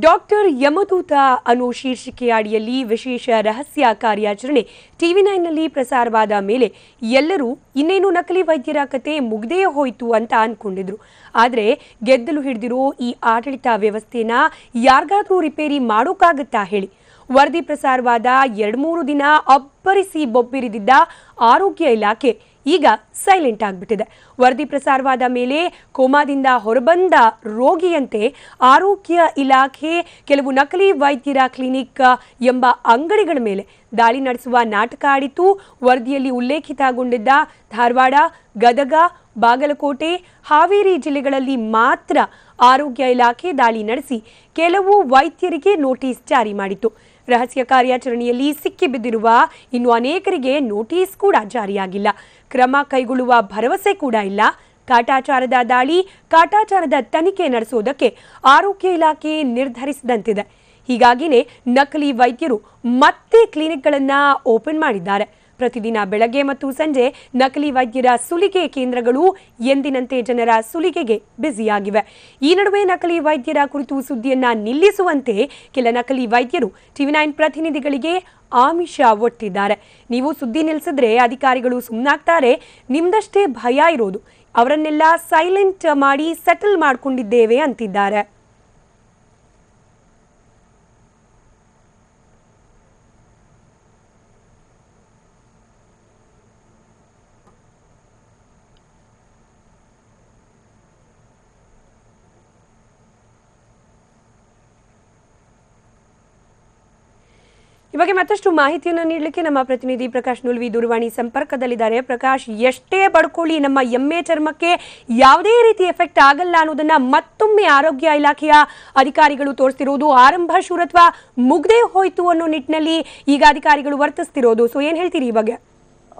Doctor Yamaduta ಅನ್ನೋ ಶೀರ್ಷಿಕೆಯ ಅಡಿಯಲ್ಲಿ ವಿಶೇಷ ರಹಸ್ಯ ಕಾರ್ಯಾಚರಣೆ ಟಿವಿ9ನಲ್ಲಿ ಪ್ರಸಾರವಾದ ಮೇಲೆ ಎಲ್ಲರೂ ಇನ್ನೇನು ನಕಲಿ ವೈದ್ಯರ ಕತೆ ಮುಗ್ದೇ ಹೋಯಿತು ಅಂತ ಅನ್ಕೊಂಡಿದ್ರು. ಆದರೆ ಗೆದ್ದಲು ಹಿಡಿದಿರೋ ಈ ಆಡಳಿತ ವ್ಯವಸ್ಥೆನ ಯಾರಿಗಾದ್ರೂ ರಿಪೇರಿ ಮಾಡೋಕ್ಕಾಗತ್ತಾ ಹೇಳಿ? ವರದಿ ಪ್ರಸಾರವಾದ 2-3 ದಿನ ಅಬ್ಬರಿಸಿ ಬೊಬ್ಬಿರಿದಿದ್ದ ಆರೋಗ್ಯ ಇಲಾಖೆ ಈಗ ಸೈಲೆಂಟ್ ಆಗಿಬಿಟ್ಟಿದೆ. ವರದಿ ಪ್ರಸಾರವಾದ ಮೇಲೆ ಕೋಮಾದಿಂದ ಹೊರಬಂದ ರೋಗಿಯಂತೆ ಆರೋಗ್ಯ ಇಲಾಖೆ ಕೆಲವು ನಕಲಿ ವೈದ್ಯರ ಕ್ಲಿನಿಕ್ ಎಂಬ ಅಂಗಡಿಗಳ ಮೇಲೆ ದಾಳಿ ನಡೆಸುವ ನಾಟಕ ಆಡಿತು. ವರದಿಯಲ್ಲಿ ಉಲ್ಲೇಖಿತಗೊಂಡಿದ್ದ ಧಾರವಾಡ, ಗದಗ, ಬಾಗಲಕೋಟೆ, ಹಾವೇರಿ ಜಿಲ್ಲೆಗಳಲ್ಲಿ ಮಾತ್ರ ಆರೋಗ್ಯ ಇಲಾಖೆ ದಾಳಿ ನಡೆಸಿ ಕೆಲವು ವೈದ್ಯರಿಗೆ ನೋಟಿಸ್ ಜಾರಿ ಮಾಡಿತು. ರಹಸ್ಯ ಕಾರ್ಯಾಚರಣೆಯಲ್ಲಿ ಸಿಕ್ಕಿಬಿದ್ದಿರುವ ಇನ್ನು ಅನೇಕರಿಗೆ ನೋಟಿಸ್ ಕೂಡ ಜಾರಿಯಾಗಿಲ್ಲ. ಕ್ರಮ ಕೈಗೊಳ್ಳುವ ಭರವಸೆ ಕೂಡ ಇಲ್ಲ. ಕಾಟಾಚಾರದ ದಾಳಿ, ಕಾಟಾಚಾರದ ತನಿಖೆ ನಡೆಸುವುದಕ್ಕೆ ಆರೋಗ್ಯ ಇಲಾಖೆ ನಿರ್ಧರಿಸಿದಂತಿದೆ. ಹೀಗಾಗಿನೇ ನಕಲಿ ವೈದ್ಯರು ಮತ್ತೆ ಕ್ಲಿನಿಕ್ಗಳನ್ನು ಓಪನ್ ಮಾಡಿದ್ದಾರೆ. ಪ್ರತಿದಿನ ಬೆಳಗ್ಗೆ ಮತ್ತು ಸಂಜೆ ನಕಲಿ ವೈದ್ಯರ ಸುಲಿಗೆ ಕೇಂದ್ರಗಳು ಎಂದಿನಂತೆ ಜನರ ಸುಲಿಗೆಗೆ ಬ್ಯುಸಿಯಾಗಿವೆ. ಈ ನಡುವೆ ನಕಲಿ ವೈದ್ಯರ ಕುರಿತು ಸುದ್ದಿಯನ್ನ ನಿಲ್ಲಿಸುವಂತೆ ಕೆಲ ನಕಲಿ ವೈದ್ಯರು ಟಿವಿ9 ಪ್ರತಿನಿಧಿಗಳಿಗೆ ಆಮಿಷ ಒಡ್ತಿದ್ದಾರೆ. ನೀವು ಸುದ್ದಿ ನಿಲ್ಲಿಸಿದ್ರೆ ಅಧಿಕಾರಿಗಳು ಸುಮ್ಮನಾಗ್ತಾರೆ, ನಿಮ್ದಷ್ಟೇ ಭಯ ಇರೋದು, ಅವರನ್ನೆಲ್ಲ ಸೈಲೆಂಟ್ ಮಾಡಿ ಸೆಟಲ್ ಮಾಡ್ಕೊಂಡಿದ್ದೇವೆ ಅಂತಿದ್ದಾರೆ. ಈ ಬಗ್ಗೆ ಮತ್ತಷ್ಟು ಮಾಹಿತಿಯನ್ನು ನೀಡಲಿಕ್ಕೆ ನಮ್ಮ ಪ್ರತಿನಿಧಿ ಪ್ರಕಾಶ್ ನುಲ್ವಿ ದೂರವಾಣಿ ಸಂಪರ್ಕದಲ್ಲಿದ್ದಾರೆ. ಪ್ರಕಾಶ್, ಎಷ್ಟೇ ಬಡ್ಕೊಳ್ಳಿ ನಮ್ಮ ಎಮ್ಮೆ ಚರ್ಮಕ್ಕೆ ಯಾವುದೇ ರೀತಿ ಎಫೆಕ್ಟ್ ಆಗಲ್ಲ ಅನ್ನೋದನ್ನ ಮತ್ತೊಮ್ಮೆ ಆರೋಗ್ಯ ಇಲಾಖೆಯ ಅಧಿಕಾರಿಗಳು ತೋರಿಸ್ತಿರೋದು. ಆರಂಭ ಶೂರತ್ವ ಮುಗ್ದೇ ಹೋಯ್ತು ಅನ್ನೋ ನಿಟ್ಟಿನಲ್ಲಿ ಈಗ ಅಧಿಕಾರಿಗಳು ವರ್ತಿಸ್ತಿರೋದು. ಸೊ ಏನ್ ಹೇಳ್ತೀರಿ ಈ ಬಗ್ಗೆ?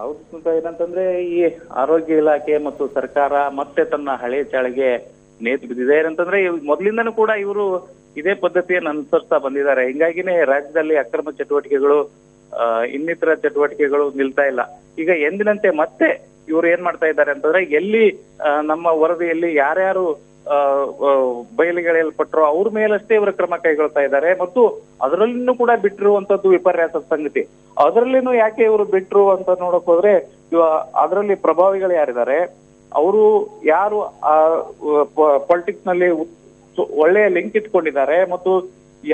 ಹೌದು, ಏನಂತಂದ್ರೆ ಈ ಆರೋಗ್ಯ ಇಲಾಖೆ ಮತ್ತು ಸರ್ಕಾರ ಮತ್ತೆ ತನ್ನ ಹಳೆ ಚಾಳಿಗೆ ನೇತು ಬಿದ್ದಿದೆ. ಏನಂತಂದ್ರೆ ಮೊದಲಿಂದನೂ ಕೂಡ ಇವರು ಇದೇ ಪದ್ಧತಿಯನ್ನು ಅನುಸರಿಸ್ತಾ ಬಂದಿದ್ದಾರೆ. ಹಿಂಗಾಗಿನೇ ರಾಜ್ಯದಲ್ಲಿ ಅಕ್ರಮ ಚಟುವಟಿಕೆಗಳು, ಇನ್ನಿತರ ಚಟುವಟಿಕೆಗಳು ನಿಲ್ತಾ ಇಲ್ಲ. ಈಗ ಎಂದಿನಂತೆ ಮತ್ತೆ ಇವರು ಏನ್ ಮಾಡ್ತಾ ಇದ್ದಾರೆ ಅಂತಂದ್ರೆ, ಎಲ್ಲಿ ನಮ್ಮ ವರದಿಯಲ್ಲಿ ಯಾರ್ಯಾರು ಬಯಲಿಗೆಳೆಯಲ್ಪಟ್ಟರೋ ಅವ್ರ ಮೇಲಷ್ಟೇ ಇವರು ಕ್ರಮ ಕೈಗೊಳ್ತಾ ಇದ್ದಾರೆ. ಮತ್ತು ಅದರಲ್ಲಿನೂ ಕೂಡ ಬಿಟ್ಟಿರುವಂತದ್ದು ವಿಪರ್ಯಾಸದ ಸಂಗತಿ. ಅದರಲ್ಲಿನೂ ಯಾಕೆ ಇವರು ಬಿಟ್ರು ಅಂತ ನೋಡಕ್ ಹೋದ್ರೆ, ಅದರಲ್ಲಿ ಪ್ರಭಾವಿಗಳು ಯಾರಿದ್ದಾರೆ, ಅವರು ಯಾರು ಪಾಲಿಟಿಕ್ಸ್ ನಲ್ಲಿ ಒಳ್ಳೆಯ ಲಿಂಕ್ ಇಟ್ಕೊಂಡಿದ್ದಾರೆ ಮತ್ತು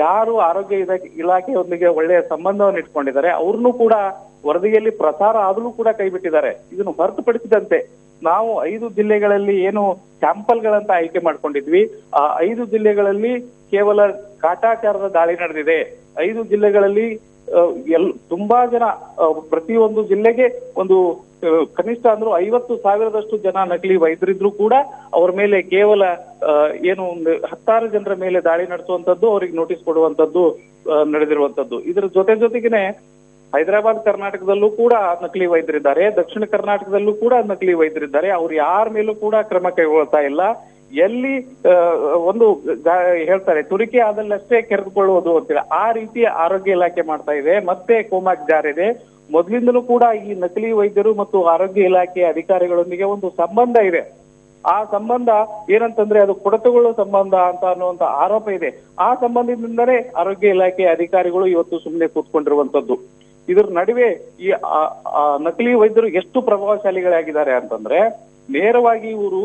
ಯಾರು ಆರೋಗ್ಯ ಇಲಾಖೆಯೊಂದಿಗೆ ಒಳ್ಳೆಯ ಸಂಬಂಧವನ್ನು ಇಟ್ಕೊಂಡಿದ್ದಾರೆ ಅವ್ರನ್ನೂ ಕೂಡ ವರದಿಯಲ್ಲಿ ಪ್ರಸಾರ ಆದ್ರೂ ಕೂಡ ಕೈ ಬಿಟ್ಟಿದ್ದಾರೆ. ಇದನ್ನು ಹೊರತುಪಡಿಸಿದಂತೆ ನಾವು 5 ಜಿಲ್ಲೆಗಳಲ್ಲಿ ಏನು ಸ್ಯಾಂಪಲ್ಗಳಂತ ಆಯ್ಕೆ ಮಾಡ್ಕೊಂಡಿದ್ವಿ, ಆ 5 ಜಿಲ್ಲೆಗಳಲ್ಲಿ ಕೇವಲ ಕಾಟಾಚಾರದ ದಾಳಿ ನಡೆದಿದೆ. 5 ಜಿಲ್ಲೆಗಳಲ್ಲಿ ತುಂಬಾ ಜನ, ಪ್ರತಿಯೊಂದು ಜಿಲ್ಲೆಗೆ ಒಂದು ಕನಿಷ್ಠ ಅಂದ್ರೂ 50,000ದಷ್ಟು ಜನ ನಕಲಿ ವೈದ್ಯರಿದ್ರು ಕೂಡ ಅವ್ರ ಮೇಲೆ ಕೇವಲ ಏನು ಒಂದು 10 ಜನರ ಮೇಲೆ ದಾಳಿ ನಡೆಸುವಂತದ್ದು, ಅವ್ರಿಗೆ ನೋಟಿಸ್ ಕೊಡುವಂತದ್ದು ನಡೆದಿರುವಂತದ್ದು. ಇದರ ಜೊತೆಗೇನೆ ಹೈದರಾಬಾದ್, ಕರ್ನಾಟಕದಲ್ಲೂ ಕೂಡ ನಕಲಿ ವೈದ್ಯರಿದ್ದಾರೆ, ದಕ್ಷಿಣ ಕರ್ನಾಟಕದಲ್ಲೂ ಕೂಡ ನಕಲಿ ವೈದ್ಯರಿದ್ದಾರೆ. ಅವ್ರು ಯಾರ ಮೇಲೂ ಕೂಡ ಕ್ರಮ ಕೈಗೊಳ್ತಾ ಇಲ್ಲ. ಎಲ್ಲಿ ಒಂದು ಹೇಳ್ತಾರೆ ತುರಿಕೆ ಆದಲ್ಲಷ್ಟೇ ಕೆರೆದುಕೊಳ್ಳುವುದು ಅಂತೇಳಿ ಆ ರೀತಿ ಆರೋಗ್ಯ ಇಲಾಖೆ ಮಾಡ್ತಾ ಇದೆ. ಮತ್ತೆ ಕೋಮಾಕ್ ಜಾರಿದೆ. ಮೊದಲಿಂದಲೂ ಕೂಡ ಈ ನಕಲಿ ವೈದ್ಯರು ಮತ್ತು ಆರೋಗ್ಯ ಇಲಾಖೆ ಅಧಿಕಾರಿಗಳೊಂದಿಗೆ ಒಂದು ಸಂಬಂಧ ಇದೆ. ಆ ಸಂಬಂಧ ಏನಂತಂದ್ರೆ ಅದು ಕೊಡತುಗೊಳ್ಳೋ ಸಂಬಂಧ ಅಂತ ಅನ್ನುವಂತ ಆರೋಪ ಇದೆ. ಆ ಸಂಬಂಧದಿಂದಲೇ ಆರೋಗ್ಯ ಇಲಾಖೆ ಅಧಿಕಾರಿಗಳು ಇವತ್ತು ಸುಮ್ಮನೆ ಕೂತ್ಕೊಂಡಿರುವಂತದ್ದು. ಇದ್ರ ನಡುವೆ ಈ ನಕಲಿ ವೈದ್ಯರು ಎಷ್ಟು ಪ್ರಭಾವಶಾಲಿಗಳಾಗಿದ್ದಾರೆ ಅಂತಂದ್ರೆ, ನೇರವಾಗಿ ಇವರು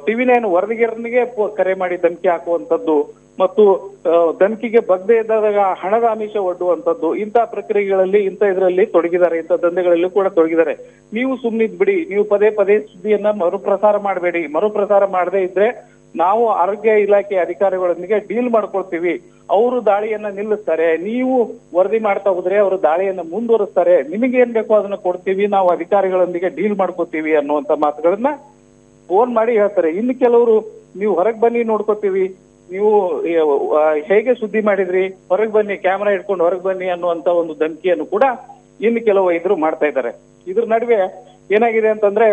ಟಿವಿ9 ವರದಿಗಾರನಿಗೆ ಕರೆ ಮಾಡಿ ಧಮಕಿ ಹಾಕುವಂತದ್ದು ಮತ್ತು ಧಮಕಿಗೆ ಬಗ್ಗದೆ ಇದ್ದಾಗ ಹಣದ ಆಮಿಷ ಒಡ್ಡುವಂತದ್ದು, ಇಂಥ ಪ್ರಕ್ರಿಯೆಗಳಲ್ಲಿ ಇದರಲ್ಲಿ ತೊಡಗಿದ್ದಾರೆ, ಇಂಥ ದಂಧೆಗಳಲ್ಲಿ ಕೂಡ ತೊಡಗಿದ್ದಾರೆ. ನೀವು ಸುಮ್ಮನಿದ್ ಬಿಡಿ, ನೀವು ಪದೇ ಪದೇ ಸುದ್ದಿಯನ್ನ ಮರುಪ್ರಸಾರ ಮಾಡಬೇಡಿ. ಮರುಪ್ರಸಾರ ಮಾಡದೇ ಇದ್ರೆ ನಾವು ಆರೋಗ್ಯ ಇಲಾಖೆ ಅಧಿಕಾರಿಗಳೊಂದಿಗೆ ಡೀಲ್ ಮಾಡ್ಕೊಳ್ತೀವಿ. ಅವರು ದಾಳಿಯನ್ನ ನಿಲ್ಲಿಸ್ತಾರೆ, ನೀವು ವರದಿ ಮಾಡ್ತಾ ಹೋದ್ರೆ ಅವರು ದಾಳಿಯನ್ನ ಮುಂದುವರಿಸ್ತಾರೆ. ನಿಮಗೆ ಏನ್ ಬೇಕೋ ಅದನ್ನ ಕೊಡ್ತೀವಿ, ನಾವು ಅಧಿಕಾರಿಗಳೊಂದಿಗೆ ಡೀಲ್ ಮಾಡ್ಕೋತೀವಿ ಅನ್ನುವಂತ ಮಾತುಗಳನ್ನ ಫೋನ್ ಮಾಡಿ ಹೇಳ್ತಾರೆ. ಇನ್ನು ಕೆಲವರು ನೀವು ಹೊರಗೆ ಬನ್ನಿ ನೋಡ್ಕೋತೀವಿ, ನೀವು ಹೇಗೆ ಸುದ್ದಿ ಮಾಡಿದ್ರಿ, ಹೊರಗೆ ಬನ್ನಿ, ಕ್ಯಾಮೆರಾ ಇಟ್ಕೊಂಡು ಹೊರಗೆ ಬನ್ನಿ ಅನ್ನುವಂತ ಒಂದು ಧಮಕಿಯನ್ನು ಕೂಡ ಇನ್ನು ಕೆಲವು ವೈದ್ಯರು ಮಾಡ್ತಾ ಇದ್ದಾರೆ. ಇದ್ರ ನಡುವೆ ಏನಾಗಿದೆ ಅಂತಂದ್ರೆ,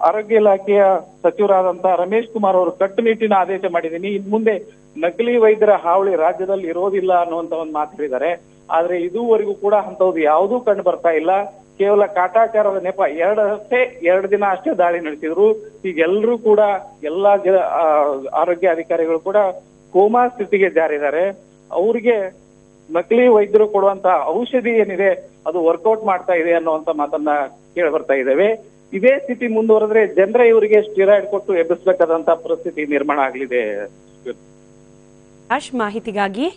ಆರೋಗ್ಯ ಇಲಾಖೆಯ ಸಚಿವರಾದಂತ ರಮೇಶ್ ಕುಮಾರ್ ಅವರು ಕಟ್ಟುನಿಟ್ಟಿನ ಆದೇಶ ಮಾಡಿದ್ದೀನಿ, ಇನ್ ಮುಂದೆ ನಕಲಿ ವೈದ್ಯರ ಹಾವಳಿ ರಾಜ್ಯದಲ್ಲಿ ಇರೋದಿಲ್ಲ ಅನ್ನುವಂತ ಒಂದು ಮಾತು ಹೇಳಿದ್ದಾರೆ. ಆದ್ರೆ ಇದುವರೆಗೂ ಕೂಡ ಅಂತವ್ದು ಯಾವುದೂ ಕಂಡು ಬರ್ತಾ ಇಲ್ಲ. ಕೇವಲ ಕಾಟಾಚಾರದ ನೆಪ, 2 ದಿನ ಅಷ್ಟೇ ದಾಳಿ ನಡೆಸಿದ್ರು. ಈಗ ಎಲ್ಲರೂ ಕೂಡ ಎಲ್ಲಾ ಆರೋಗ್ಯ ಅಧಿಕಾರಿಗಳು ಕೂಡ ಕೋಮಾ ಸ್ಥಿತಿಗೆ ಜಾರಿದ್ದಾರೆ. ಅವ್ರಿಗೆ ನಕಲಿ ವೈದ್ಯರು ಕೊಡುವಂತ ಔಷಧಿ ಏನಿದೆ ಅದು ವರ್ಕೌಟ್ ಮಾಡ್ತಾ ಇದೆ ಅನ್ನುವಂತ ಮಾತನ್ನ ಕೇಳಿ ಬರ್ತಾ ಇದ್ದೇವೆ. ಇದೇ ಸ್ಥಿತಿ ಮುಂದುವರೆದ್ರೆ ಜನರೇ ಇವರಿಗೆ ಸ್ಟಿರಾಯ್ಡ್ ಕೊಟ್ಟು ಎಬ್ಬಿಸಬೇಕಾದಂತ ಪರಿಸ್ಥಿತಿ ನಿರ್ಮಾಣ ಆಗಲಿದೆ. ಮಾಹಿತಿಗಾಗಿ